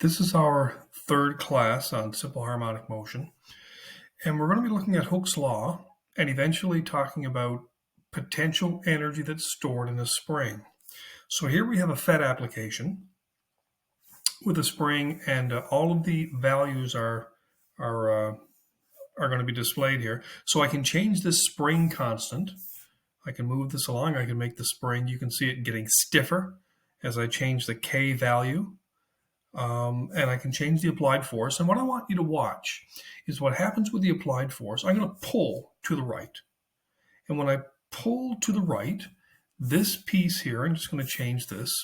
This is our third class on simple harmonic motion, and we're going to be looking at Hooke's law and eventually talking about potential energy that's stored in a spring. So here we have a FET application with a spring, and all of the values are going to be displayed here. So I can change this spring constant. I can move this along. I can make the spring. You can see it getting stiffer as I change the K value. And I can change the applied force. And what I want you to watch is what happens with the applied force. I'm going to pull to the right. And when I pull to the right, this piece here, I'm just going to change this.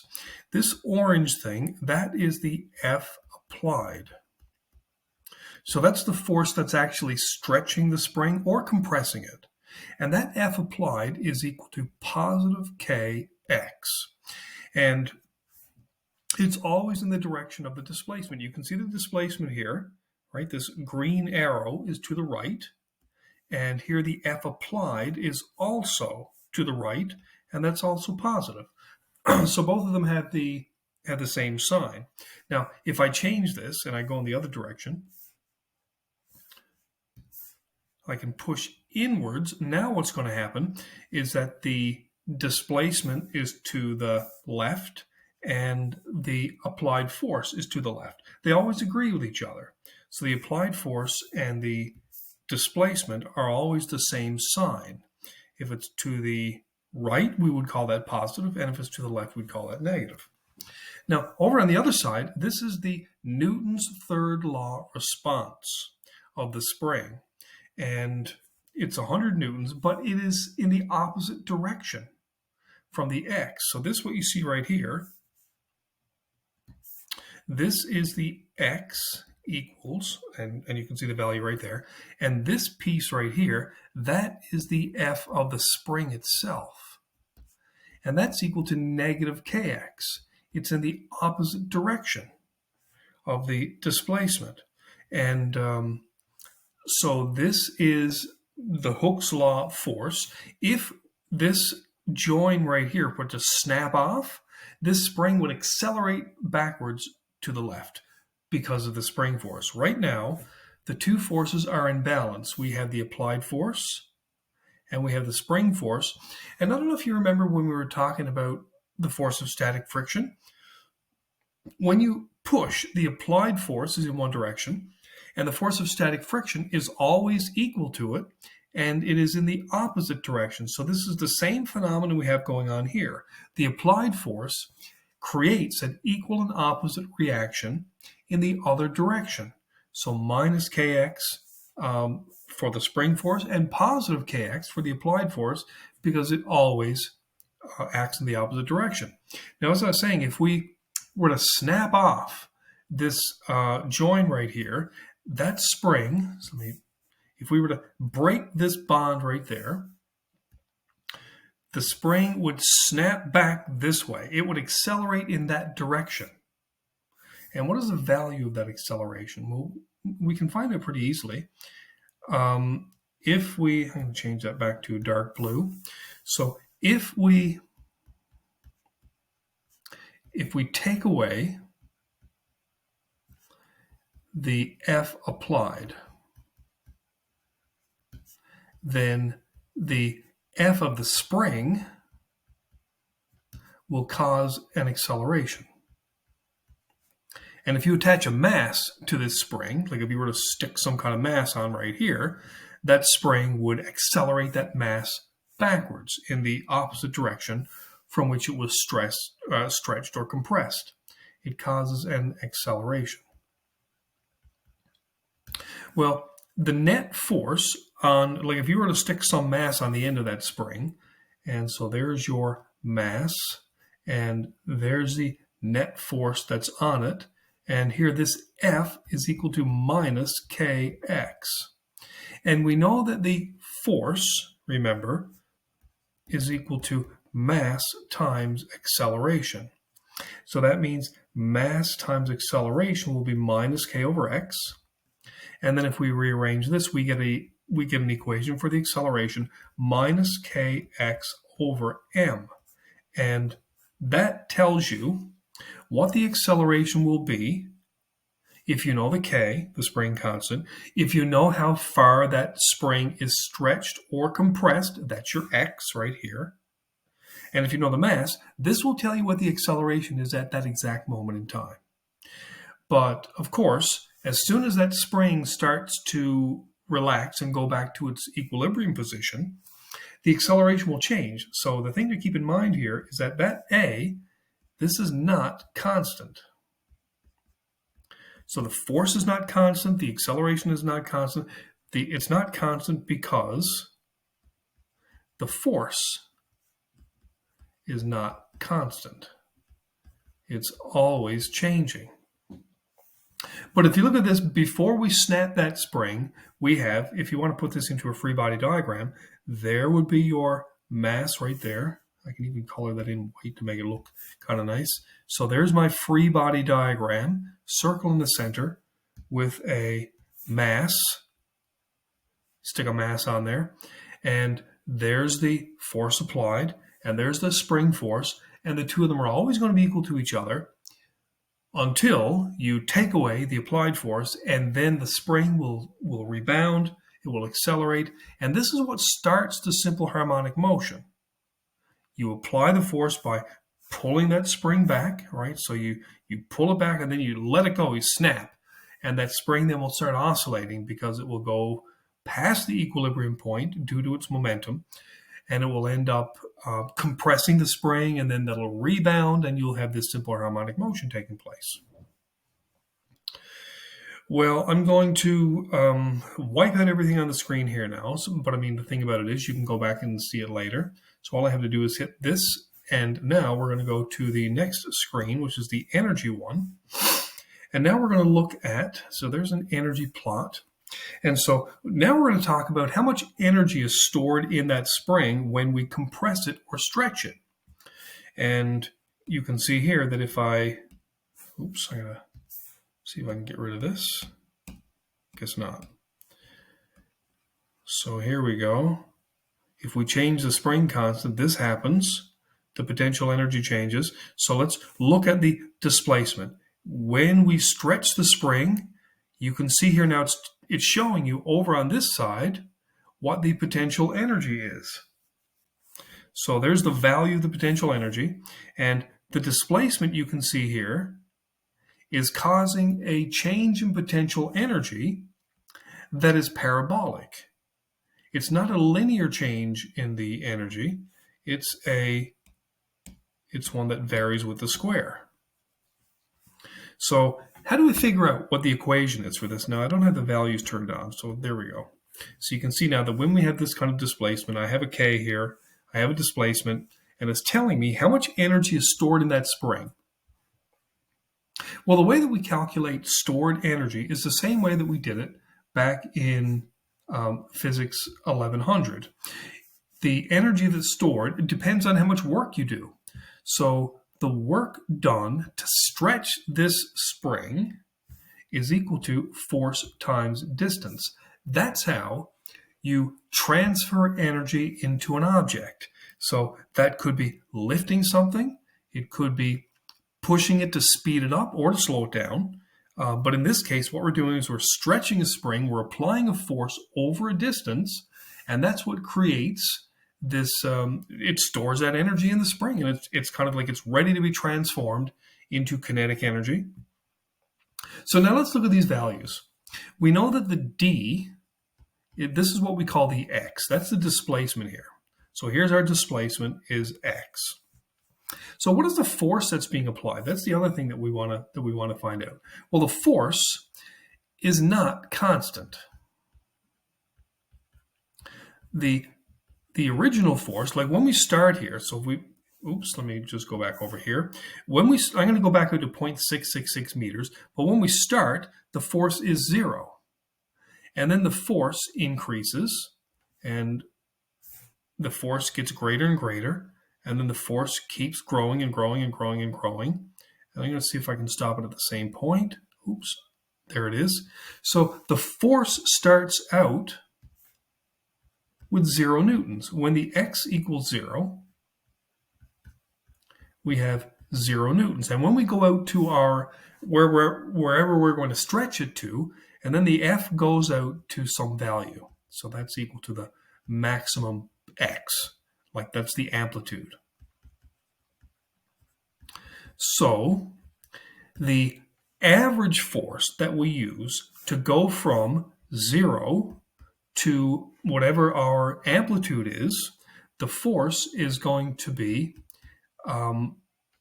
This orange thing, that is the F applied. So that's the force that's actually stretching the spring or compressing it. And that F applied is equal to positive Kx. And it's always in the direction of the displacement. You can see the displacement here, right? This green arrow is to the right, and here the F applied is also to the right, and that's also positive. So both of them have the same sign. Now, if I change this and I go in the other direction, I can push inwards. Now what's going to happen is that the displacement is to the left, and the applied force is to the left. They always agree with each other. So the applied force and the displacement are always the same sign. If it's to the right, we would call that positive, and if it's to the left, we'd call that negative. Now, over on the other side, this is the Newton's third law response of the spring, and it's 100 newtons, but it is in the opposite direction from the X. So this is what you see right here. This is the X equals, and you can see the value right there. And this piece right here, that is the F of the spring itself. And that's equal to negative Kx. It's in the opposite direction of the displacement. And so this is the Hooke's law force. If this join right here were to snap off, this spring would accelerate backwards to the left because of the spring force. Right now, the two forces are in balance. We have the applied force and we have the spring force. And I don't know if you remember when we were talking about the force of static friction. When you push, the applied force is in one direction, and the force of static friction is always equal to it, and it is in the opposite direction. So this is the same phenomenon we have going on here. The applied force creates an equal and opposite reaction in the other direction. So minus Kx for the spring force and positive Kx for the applied force, because it always acts in the opposite direction. Now, as I was saying, if we were to snap off this join right here, that spring, if we were to break this bond right there, the spring would snap back this way. It would accelerate in that direction. And what is the value of that acceleration? Well, we can find it pretty easily. I'm going to change that back to dark blue. So if we take away the F applied, then the F of the spring will cause an acceleration. And if you attach a mass to this spring, like if you were to stick some kind of mass on right here, that spring would accelerate that mass backwards in the opposite direction from which it was stretched or compressed. It causes an acceleration. Well, the net force on, like if you were to stick some mass on the end of that spring, and so there's your mass, and there's the net force that's on it, and here this F is equal to minus Kx. And we know that the force, remember, is equal to mass times acceleration. So that means mass times acceleration will be minus K over X. And then if we rearrange this, we get an equation for the acceleration, minus Kx over m. And that tells you what the acceleration will be if you know the K, the spring constant, if you know how far that spring is stretched or compressed, that's your X right here. And if you know the mass, this will tell you what the acceleration is at that exact moment in time. But of course, as soon as that spring starts to relax and go back to its equilibrium position, the acceleration will change. So the thing to keep in mind here is that A, this is not constant. So the force is not constant, the acceleration is not constant. It's not constant because the force is not constant. It's always changing. But if you look at this, before we snap that spring, we have, if you want to put this into a free body diagram, there would be your mass right there. I can even color that in white to make it look kind of nice. So there's my free body diagram, circle in the center with a mass, stick a mass on there, and there's the force applied, and there's the spring force, and the two of them are always going to be equal to each other until you take away the applied force, and then the spring will rebound, it will accelerate, and this is what starts the simple harmonic motion. You apply the force by pulling that spring back, right? So you pull it back and then you let it go, you snap, and that spring then will start oscillating because it will go past the equilibrium point due to its momentum, and it will end up compressing the spring, and then that'll rebound, and you'll have this simple harmonic motion taking place. Well, I'm going to wipe out everything on the screen here now, but I mean, the thing about it is you can go back and see it later. So all I have to do is hit this, and now we're going to go to the next screen, which is the energy one. And now we're going to look at, so there's an energy plot. And so now we're going to talk about how much energy is stored in that spring when we compress it or stretch it. And you can see here that if I got to see if I can get rid of this. Guess not. So here we go. If we change the spring constant, this happens. The potential energy changes. So let's look at the displacement. When we stretch the spring, you can see here now it's showing you over on this side what the potential energy is. So there's the value of the potential energy, and the displacement you can see here is causing a change in potential energy that is parabolic. It's not a linear change in the energy. It's one that varies with the square. So how do we figure out what the equation is for this? Now, I don't have the values turned on, so there we go. So you can see now that when we have this kind of displacement, I have a K here, I have a displacement, and it's telling me how much energy is stored in that spring. Well, the way that we calculate stored energy is the same way that we did it back in Physics 1100. The energy that's stored depends on how much work you do. So the work done to stretch this spring is equal to force times distance. That's how you transfer energy into an object. So that could be lifting something, it could be pushing it to speed it up or to slow it down. But in this case, what we're doing is we're stretching a spring, we're applying a force over a distance, and that's what creates this, it stores that energy in the spring, and it's kind of like it's ready to be transformed into kinetic energy. So now let's look at these values. We know that the D, this is what we call the X. That's the displacement here. So here's our displacement is X. So what is the force that's being applied? That's the other thing that we want to find out. Well, the force is not constant. The original force, like when we start here, so if we, let me just go back over here. I'm going to go back to 0.666 meters, but when we start, the force is 0. And then the force increases, and the force gets greater and greater, and then the force keeps growing and growing and growing and growing. And I'm going to see if I can stop it at the same point. There it is. So the force starts out with 0 newtons. When the X equals 0, we have 0 newtons. And when we go out to our wherever we're going to stretch it to, and then the F goes out to some value. So that's equal to the maximum X, like that's the amplitude. So the average force that we use to go from 0 to whatever our amplitude is, the force is going to be,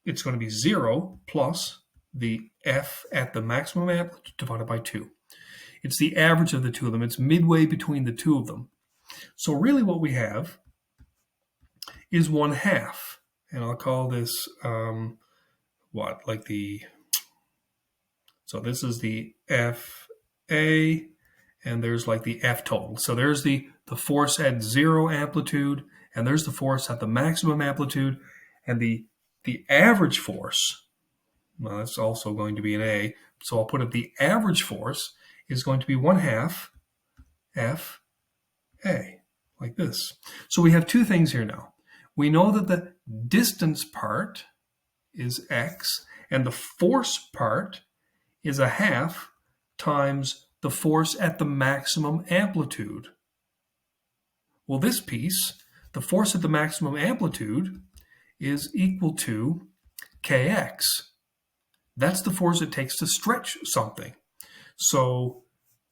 it's going to be 0 plus the F at the maximum amplitude divided by 2. It's the average of the two of them. It's midway between the two of them. So really what we have is 1/2. And I'll call this, so this is the FA, and there's like the F total. So there's the force at 0 amplitude, and there's the force at the maximum amplitude, and the average force, well, that's also going to be an A. So I'll put it, the average force is going to be 1/2 FA, like this. So we have two things here now. We know that the distance part is X, and the force part is 1/2 times the force at the maximum amplitude. Well, this piece, the force at the maximum amplitude, is equal to kx. That's the force it takes to stretch something. So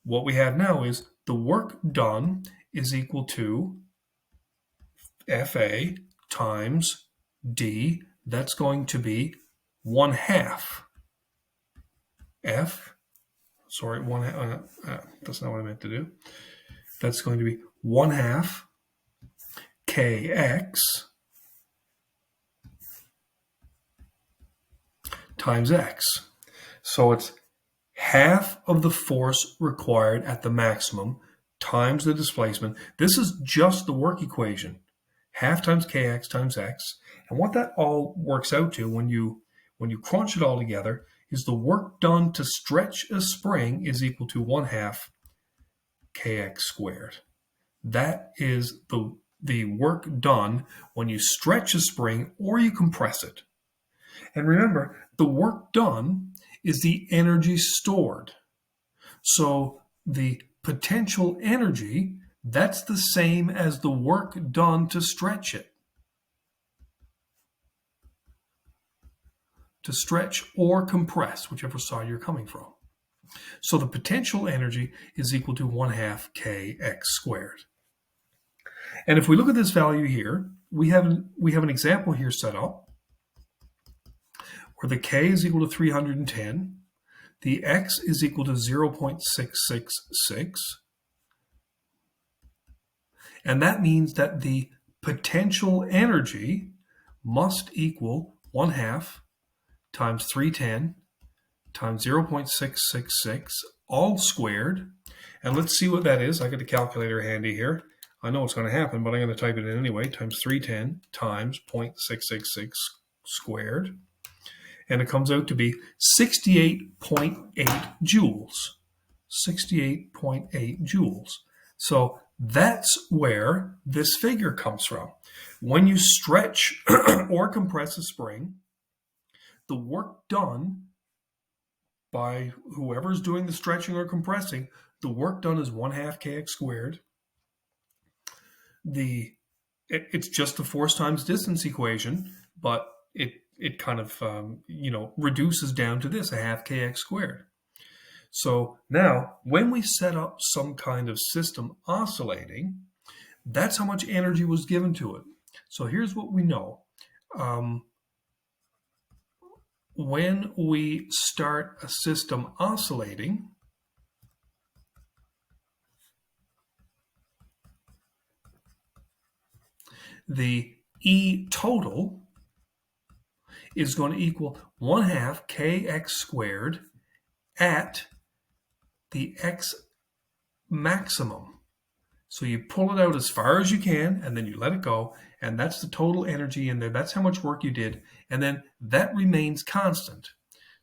what we have now is the work done is equal to FA times D. That's going to be 1/2 F. Sorry, that's not what I meant to do. That's going to be 1/2 kx times x. So it's half of the force required at the maximum times the displacement. This is just the work equation. Half times kx times x. And what that all works out to when you crunch it all together is the work done to stretch a spring is equal to 1/2 kx squared. That is the work done when you stretch a spring or you compress it. And remember, the work done is the energy stored. So the potential energy, that's the same as the work done to stretch it. To stretch or compress, whichever side you're coming from. So the potential energy is equal to 1/2 kx squared. And if we look at this value here, we have an example here set up where the k is equal to 310, the x is equal to 0.666, and that means that the potential energy must equal 1/2 times 310 times 0.666 all squared. And let's see what that is. I got a calculator handy here. I know what's going to happen, but I'm going to type it in anyway. Times 310 times 0.666 squared. And it comes out to be 68.8 joules. 68.8 joules. So that's where this figure comes from. When you stretch or compress a spring, the work done by whoever's doing the stretching or compressing, the work done is 1/2 kx squared. It's just the force times distance equation, but it kind of reduces down to this, 1/2 kx squared. So now when we set up some kind of system oscillating, that's how much energy was given to it. So here's what we know. When we start a system oscillating, the E total is going to equal 1/2 kx squared at the x maximum. So you pull it out as far as you can, and then you let it go, and that's the total energy in there. That's how much work you did, and then that remains constant.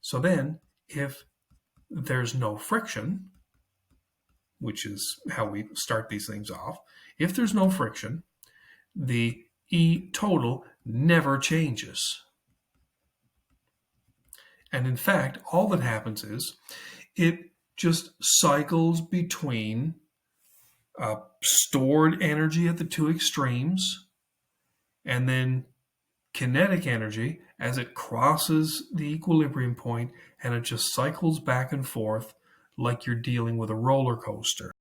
So then, if there's no friction, which is how we start these things off, if there's no friction, the E total never changes. And in fact, all that happens is it just cycles between stored energy at the two extremes and then kinetic energy as it crosses the equilibrium point, and it just cycles back and forth like you're dealing with a roller coaster.